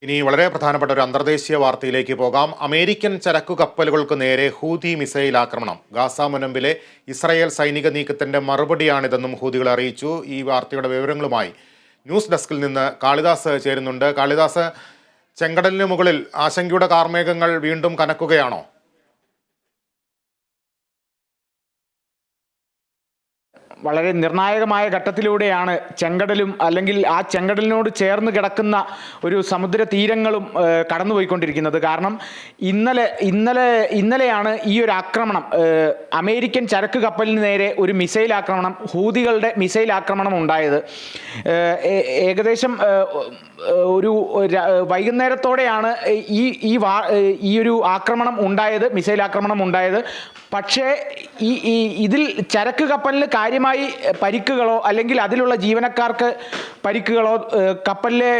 ഇനി വളരെ പ്രധാനപ്പെട്ട ഒരു അന്തർദേശീയ വാർത്തയിലേക്ക് പോകാം. അമേരിക്കൻ ചരക്കു കപ്പലുകൾക്ക് നേരെ ഹൂതി മിസൈൽ ആക്രമണം. ഗാസ മുനമ്പിലെ ഇസ്രായേൽ സൈനിക നീക്കത്തിന്റെ മറുപടിയാണിതെന്നും ഹൂതികൾ അറിയിച്ചു. ഈ വാർത്തയുടെ വിവരങ്ങളുമായി ന്യൂസ് ഡെസ്കിൽ നിന്ന് കാളിദാസ് ചേരുന്നുണ്ട്. കാളിദാസ്, ചെങ്കടലിന് മുകളിൽ ആശങ്കയുടെ കാർമേഘങ്ങൾ വീണ്ടും കനക്കുകയാണോ? വളരെ നിർണായകമായ ഘട്ടത്തിലൂടെയാണ് ചെങ്കടലും അല്ലെങ്കിൽ ആ ചെങ്കടലിനോട് ചേർന്ന് കിടക്കുന്ന ഒരു സമുദ്ര തീരങ്ങളും കടന്നുപോയിക്കൊണ്ടിരിക്കുന്നത്. കാരണം ഇന്നലെയാണ് ഈ ഒരു ആക്രമണം, അമേരിക്കൻ ചരക്ക് കപ്പലിന് നേരെ ഒരു മിസൈൽ ആക്രമണം, ഹൂതികളുടെ മിസൈൽ ആക്രമണം ഉണ്ടായത്. ഏകദേശം ഒരു വൈകുന്നേരത്തോടെയാണ് ഈ ഒരു ആക്രമണം ഉണ്ടായത്, മിസൈൽ ആക്രമണം ഉണ്ടായത്. പക്ഷേ ഇതിൽ ചരക്ക് കപ്പലിന് കാര്യമായി പരിക്കുകളോ അല്ലെങ്കിൽ അതിലുള്ള ജീവനക്കാർക്ക് പരിക്കുകളോ കപ്പലിലെ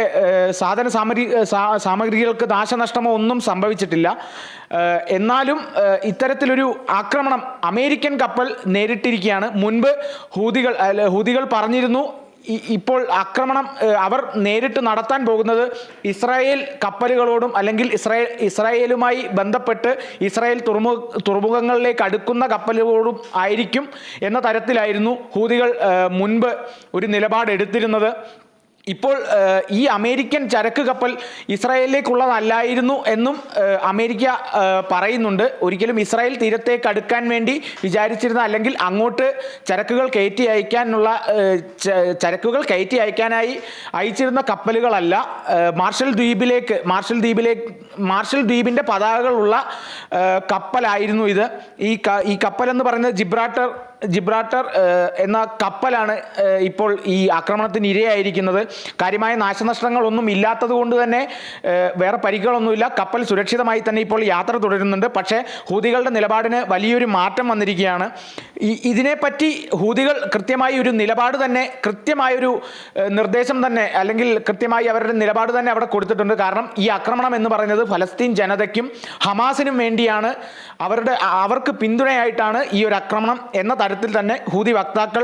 സാമഗ്രികൾക്ക് നാശനഷ്ടമോ ഒന്നും സംഭവിച്ചിട്ടില്ല. എന്നാലും ഇത്തരത്തിലൊരു ആക്രമണം അമേരിക്കൻ കപ്പൽ നേരിട്ടിരിക്കുകയാണ്. മുൻപ് ഹൂതികൾ പറഞ്ഞിരുന്നു ഇപ്പോൾ ആക്രമണം അവർ നേരിട്ട് നടത്താൻ പോകുന്നത് ഇസ്രായേൽ കപ്പലുകളോടും അല്ലെങ്കിൽ ഇസ്രായേലുമായി ബന്ധപ്പെട്ട് ഇസ്രായേൽ തുറമുഖങ്ങളിലേക്ക് അടുക്കുന്ന കപ്പലുകളോടും ആയിരിക്കും എന്ന തരത്തിലായിരുന്നു ഹൂതികൾ മുൻപ് ഒരു നിലപാടെടുത്തിരുന്നത്. ഇപ്പോൾ ഈ അമേരിക്കൻ ചരക്ക് കപ്പൽ ഇസ്രായേലിലേക്കുള്ളതല്ലായിരുന്നു എന്നും അമേരിക്ക പറയുന്നുണ്ട്. ഒരിക്കലും ഇസ്രായേൽ തീരത്തേക്ക് അടുക്കാൻ വേണ്ടി വിചാരിച്ചിരുന്ന അല്ലെങ്കിൽ അങ്ങോട്ട് ചരക്കുകൾ കയറ്റി അയക്കാനായി അയച്ചിരുന്ന കപ്പലുകളല്ല. മാർഷൽ ദ്വീപിൻ്റെ പതാകകളുള്ള കപ്പലായിരുന്നു ഇത്. ഈ കപ്പലെന്ന് പറയുന്നത് ജിബ്രാൾട്ടർ എന്ന കപ്പലാണ് ഇപ്പോൾ ഈ ആക്രമണത്തിന് ഇരയായിരിക്കുന്നത്. കാര്യമായ നാശനഷ്ടങ്ങളൊന്നും ഇല്ലാത്തത് കൊണ്ട് തന്നെ വേറെ പരിക്കുകളൊന്നുമില്ല. കപ്പൽ സുരക്ഷിതമായി തന്നെ ഇപ്പോൾ യാത്ര തുടരുന്നുണ്ട്. പക്ഷേ ഹൂതികളുടെ നിലപാടിന് വലിയൊരു മാറ്റം വന്നിരിക്കുകയാണ്. ഇതിനെപ്പറ്റി ഹൂതികൾ കൃത്യമായി ഒരു നിലപാട് തന്നെ, കൃത്യമായൊരു നിർദ്ദേശം തന്നെ അല്ലെങ്കിൽ കൃത്യമായി അവരുടെ നിലപാട് തന്നെ അവിടെ കൊടുത്തിട്ടുണ്ട്. കാരണം ഈ ആക്രമണം എന്ന് പറയുന്നത് ഫലസ്തീൻ ജനതയ്ക്കും ഹമാസിനും വേണ്ടിയാണ്, അവർക്ക് പിന്തുണയായിട്ടാണ് ഈ ഒരു ആക്രമണം എന്ന തരത്തിൽ തന്നെ ഹൂതി വക്താക്കൾ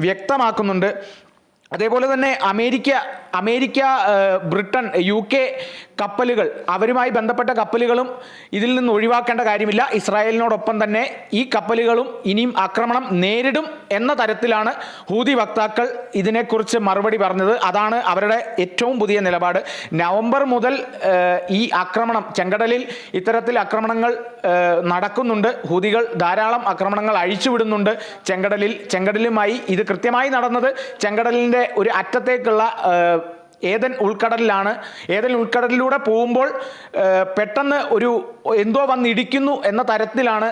വ്യക്തമാക്കുന്നുണ്ട്. അതേപോലെ തന്നെ അമേരിക്ക, ബ്രിട്ടൻ, UK കപ്പലുകൾ, അവരുമായി ബന്ധപ്പെട്ട കപ്പലുകളും ഇതിൽ നിന്ന് ഒഴിവാക്കേണ്ട കാര്യമില്ല. ഇസ്രായേലിനോടൊപ്പം തന്നെ ഈ കപ്പലുകളും ഇനിയും ആക്രമണം നേരിടും എന്ന തരത്തിലാണ് ഹൂതി വക്താക്കൾ ഇതിനെക്കുറിച്ച് മറുപടി പറഞ്ഞത്. അതാണ് അവരുടെ ഏറ്റവും പുതിയ നിലപാട്. നവംബർ മുതൽ ഈ ആക്രമണം, ചെങ്കടലിൽ ഇത്തരത്തിൽ ആക്രമണങ്ങൾ നടക്കുന്നുണ്ട്. ഹൂതികൾ ധാരാളം ആക്രമണങ്ങൾ അഴിച്ചുവിടുന്നുണ്ട് ചെങ്കടലുമായി. ഇത് കൃത്യമായി നടന്നത് ചെങ്കടലിൻ്റെ ഒരു അറ്റത്തേക്കുള്ള ഏദൻ ഉൾക്കടലിലാണ്. ഏദൻ ഉൾക്കടലിലൂടെ പോകുമ്പോൾ പെട്ടെന്ന് എന്തോ വന്നിടിക്കുന്നു എന്ന തരത്തിലാണ്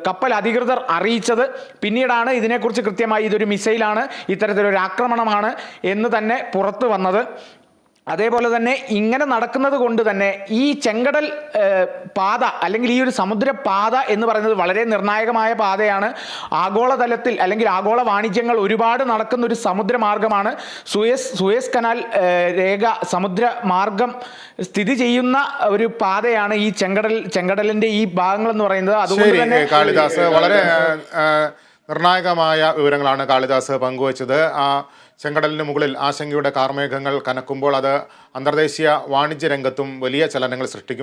കപ്പൽ അധികൃതർ അറിയിച്ചത്. പിന്നീടാണ് ഇതിനെക്കുറിച്ച് കൃത്യമായി ഇതൊരു മിസൈലാണ്, ഇത്തരത്തിലൊരു ആക്രമണമാണ് എന്ന് തന്നെ പുറത്തു വന്നത്. അതേപോലെ തന്നെ ഇങ്ങനെ നടക്കുന്നത് കൊണ്ട് തന്നെ ഈ ചെങ്കടൽ പാത അല്ലെങ്കിൽ ഈ ഒരു സമുദ്രപാത എന്ന് പറയുന്നത് വളരെ നിർണായകമായ പാതയാണ്. ആഗോളതലത്തിൽ അല്ലെങ്കിൽ ആഗോള വാണിജ്യങ്ങൾ ഒരുപാട് നടക്കുന്ന ഒരു സമുദ്രമാർഗമാണ്. സൂയസ് കനാൽ രേഖ സമുദ്രമാർഗം സ്ഥിതി ചെയ്യുന്ന ഒരു പാതയാണ് ഈ ചെങ്കടലിൻ്റെ ഈ ഭാഗങ്ങൾ എന്ന് പറയുന്നത്. അതുകൊണ്ട് തന്നെ കാളിദാസ്, വളരെ നിർണായകമായ വിവരങ്ങളാണ് കാളിദാസ് പങ്കുവച്ചത്. ചെങ്കടലിന് മുകളിൽ ആശങ്കയുടെ കാർമേഘങ്ങൾ കനക്കുമ്പോൾ അത് അന്തർദേശീയ വാണിജ്യ രംഗത്തും വലിയ ചലനങ്ങൾ സൃഷ്ടിക്കും.